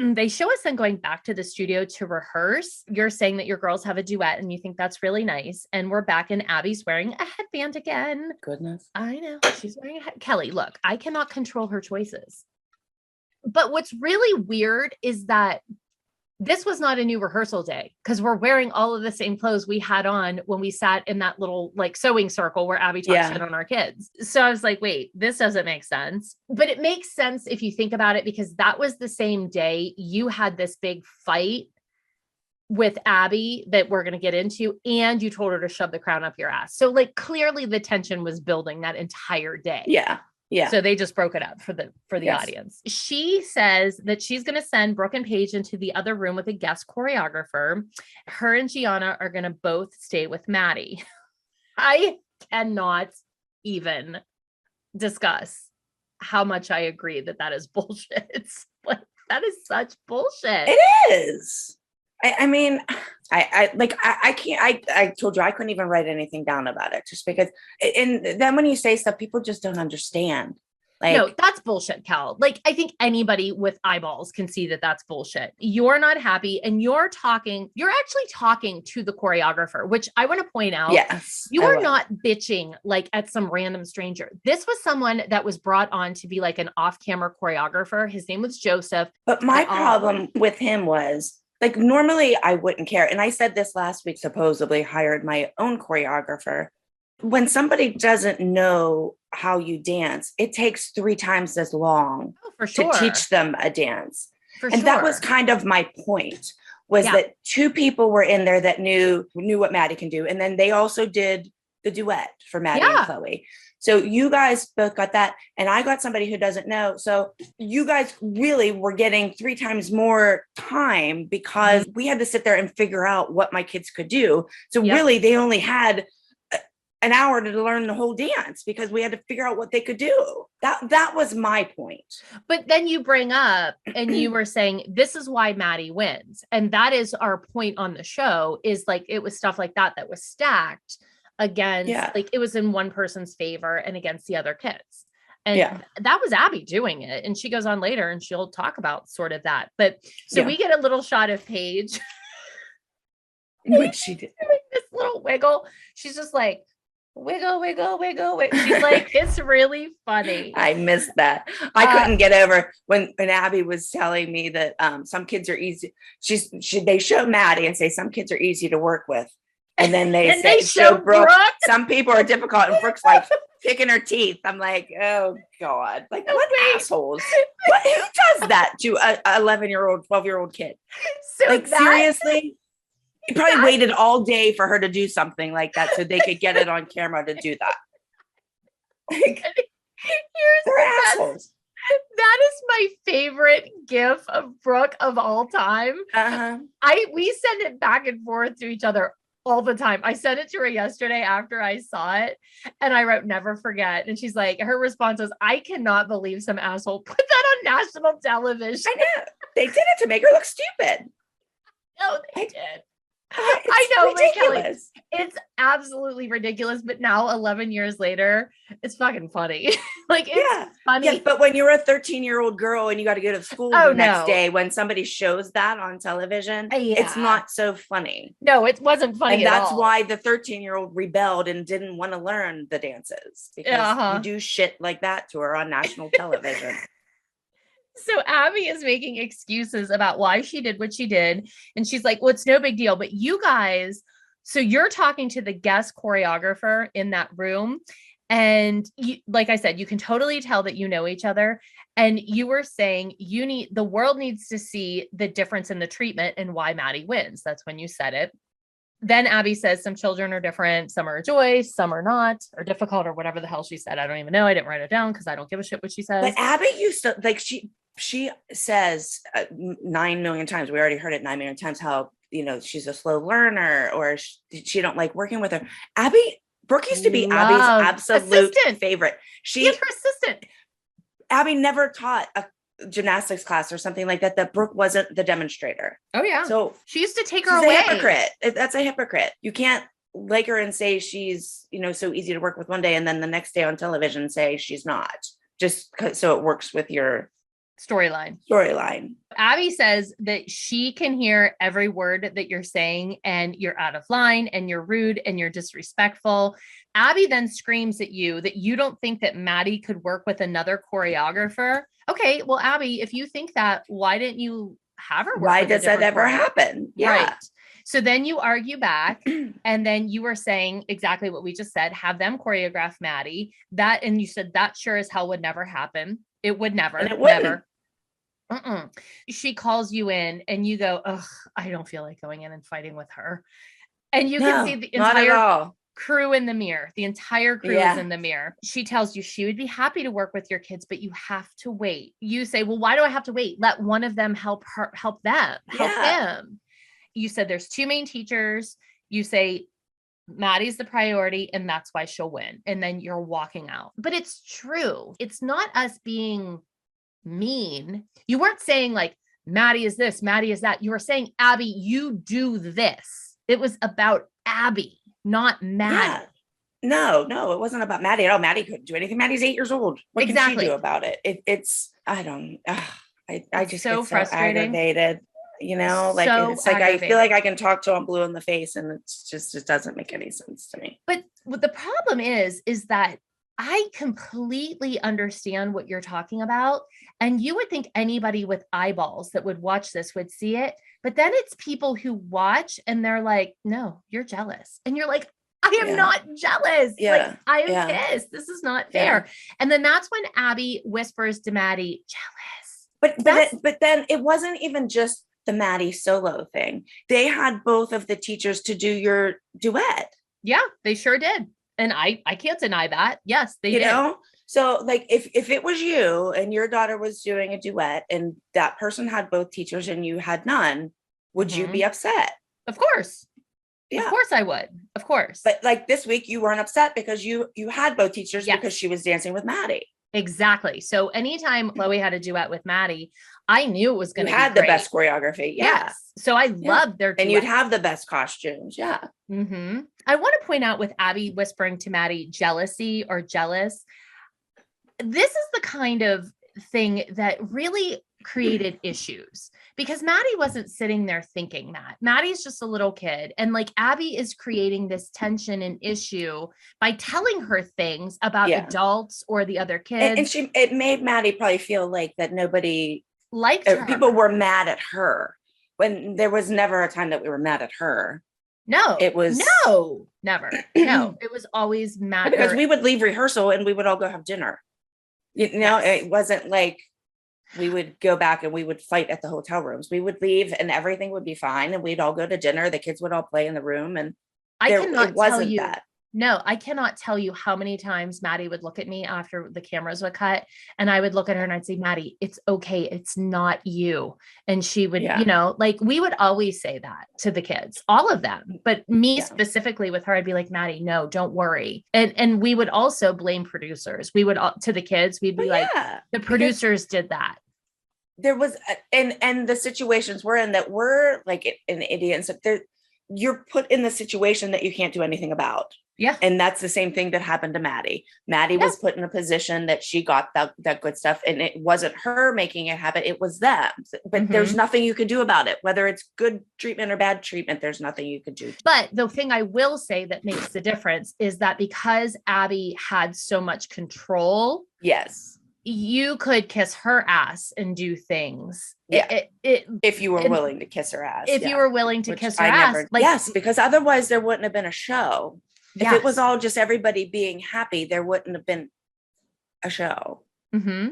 they show us then going back to the studio to rehearse. You're saying that your girls have a duet and you think that's really nice. And we're back and Abby's wearing a headband again. Goodness. I know. She's wearing Kelly, look, I cannot control her choices. But what's really weird is that this was not a new rehearsal day because we're wearing all of the same clothes we had on when we sat in that little like sewing circle where Abby talks shit on our kids. So I was like, wait, this doesn't make sense. But it makes sense if you think about it, because that was the same day you had this big fight with Abby that we're going to get into, and you told her to shove the crown up your ass. So like clearly the tension was building that entire day. Yeah. Yeah. So they just broke it up for the audience. She says that she's going to send Brooke and Paige into the other room with a guest choreographer. Her and Gianna are going to both stay with Maddie. I cannot even discuss how much I agree that is bullshit. Like, that is such bullshit. It is. I mean, I can't, I told you I couldn't even write anything down about it just because, and then when you say stuff, people just don't understand. Like, no, that's bullshit, Cal. Like, I think anybody with eyeballs can see that that's bullshit. You're not happy and you're actually talking to the choreographer, which I want to point out. Yes. You are not bitching like at some random stranger. This was someone that was brought on to be like an off-camera choreographer. His name was Joseph. But my problem with him was, like, normally I wouldn't care. And I said this last week, supposedly hired my own choreographer. When somebody doesn't know how you dance, it takes 3 times as long to teach them a dance. And that was kind of my point, was that 2 people were in there that knew what Maddie can do. And then they also did the duet for Maddie and Chloe. So you guys both got that. And I got somebody who doesn't know. So you guys really were getting 3 times more time because we had to sit there and figure out what my kids could do. So really they only had an hour to learn the whole dance because we had to figure out what they could do. That was my point. But then you bring up and you were saying, this is why Maddie wins. And that is our point on the show, is like, it was stuff like that was stacked against, like, it was in one person's favor and against the other kids. And that was Abby doing it. And she goes on later and she'll talk about sort of that. But so we get a little shot of Paige. Which she did. This little wiggle. She's just like, wiggle, wiggle, wiggle, wiggle. She's like, it's really funny. I missed that. I couldn't get over when Abby was telling me that some kids are easy. They show Maddie and say some kids are easy to work with. And then they show Brooke. Some people are difficult, and Brooke's like picking her teeth. I'm like, oh God, like what assholes? Who does that to a 11-year-old, 12-year-old kid? So like seriously, he probably waited all day for her to do something like that so they could get it on camera to do that. Like, they're assholes. That is my favorite gif of Brooke of all time. We send it back and forth to each other all the time. I sent it to her yesterday after I saw it and I wrote, never forget. And she's like, her response was, I cannot believe some asshole put that on national television. I know. They did it to make her look stupid. No, they did. I know, ridiculous. It's absolutely ridiculous. But now 11 years later, it's fucking funny. Like, it's funny. Yeah, but when you're a 13-year-old girl and you got to go to school the next day, when somebody shows that on television, it's not so funny. No, it wasn't funny. And that's why the 13-year-old rebelled and didn't want to learn the dances, because you do shit like that to her on national television. So Abby is making excuses about why she did what she did. And she's like, well, it's no big deal. But you guys, so you're talking to the guest choreographer in that room. And you, like I said, you can totally tell that you know each other. And you were saying the world needs to see the difference in the treatment and why Maddie wins. That's when you said it. Then Abby says some children are different. Some are a joy, some are not, or difficult, or whatever the hell she said. I don't even know. I didn't write it down because I don't give a shit what she says. But Abby used to, like, she says 9 million times, we already heard it 9 million times, how, you know, she's a slow learner or she don't like working with her. Brooke used to be Abby's absolute favorite. She is her assistant. Abby never taught a gymnastics class or something like that Brooke wasn't the demonstrator. Oh yeah. So she used to take her away. A hypocrite. That's a hypocrite. You can't like her and say she's, you know, so easy to work with one day and then the next day on television say she's not, just so it works with your storyline. Abby says that she can hear every word that you're saying and you're out of line and you're rude and you're disrespectful. Abby then screams at you that you don't think that Maddie could work with another choreographer. Okay, well, Abby, if you think that, why didn't you have her work Why with does that ever happen? Yeah. Right. So then you argue back, and then you were saying exactly what we just said, have them choreograph Maddie. That, and you said that sure as hell would never happen. It would never, And it wouldn't. never. She calls you in and you go, ugh, I don't feel like going in and fighting with her. And you can see the entire crew in the mirror. The entire crew is in the mirror. She tells you she would be happy to work with your kids, but you have to wait. You say, well, why do I have to wait? Let one of them help them. You said there's two main teachers. You say Maddie's the priority and that's why she'll win. And then you're walking out. But it's true. It's not us being mean. You weren't saying like, Maddie is this, Maddie is that. You were saying, Abby, you do this. It was about Abby, not Maddie. Yeah. No, it wasn't about Maddie at all. Maddie couldn't do anything. Maddie's 8 years old. What can she do about it? I just so get so frustrating. Aggravated. You know, like so it's like aggravated. I feel like I can talk to him blue in the face, and it doesn't make any sense to me. But what the problem is that I completely understand what you're talking about. And you would think anybody with eyeballs that would watch this would see it. But then it's people who watch and they're like, no, you're jealous. And you're like, I am not jealous. Like, I am pissed. This is not fair. And then that's when Abby whispers to Maddie, jealous. But then it wasn't even just the Maddie solo thing. They had both of the teachers to do your duet. Yeah, they sure did. And I can't deny that. Yes, they did. You know? So like if it was you and your daughter was doing a duet and that person had both teachers and you had none, would you be upset? Of course. Yeah. Of course I would. Of course. But like this week you weren't upset because you had both teachers because she was dancing with Maddie. Exactly. So anytime Chloe had a duet with Maddie, I knew it was going to be had the best choreography. Yeah. Yes. So I loved their duet. And you'd have the best costumes. Yeah. Mm-hmm. I want to point out with Abby whispering to Maddie, jealousy or jealous. This is the kind of thing that really created issues because Maddie wasn't sitting there thinking that. Maddie's just a little kid. And like Abby is creating this tension and issue by telling her things about adults or the other kids. And it made Maddie probably feel like that nobody liked her. People were mad at her when there was never a time that we were mad at her. No, it was never. No, it was always mad because we would leave rehearsal and we would all go have dinner. You know, it wasn't like we would go back and we would fight at the hotel rooms. We would leave and everything would be fine. And we'd all go to dinner. The kids would all play in the room. And it wasn't that. No, I cannot tell you how many times Maddie would look at me after the cameras would cut and I would look at her and I'd say, Maddie, it's okay. It's not you. And she would, you know, like we would always say that to the kids, all of them, but me specifically with her, I'd be like, Maddie, no, don't worry. And we would also blame producers. We would, to the kids, we'd be the producers did that. There was, and the situations we're in that we're like an idiot. So you're put in the situation that you can't do anything about. Yeah. And that's the same thing that happened to Maddie. Maddie was put in a position that she got that good stuff. And it wasn't her making it happen. It was them. But there's nothing you can do about it. Whether it's good treatment or bad treatment, there's nothing you can do. But the thing I will say that makes the difference is that because Abby had so much control. Yes. You could kiss her ass and do things. Yeah. If you were willing to kiss her ass. If you were willing to kiss her ass. Yes, because otherwise there wouldn't have been a show. If it was all just everybody being happy, there wouldn't have been a show. Mm-hmm.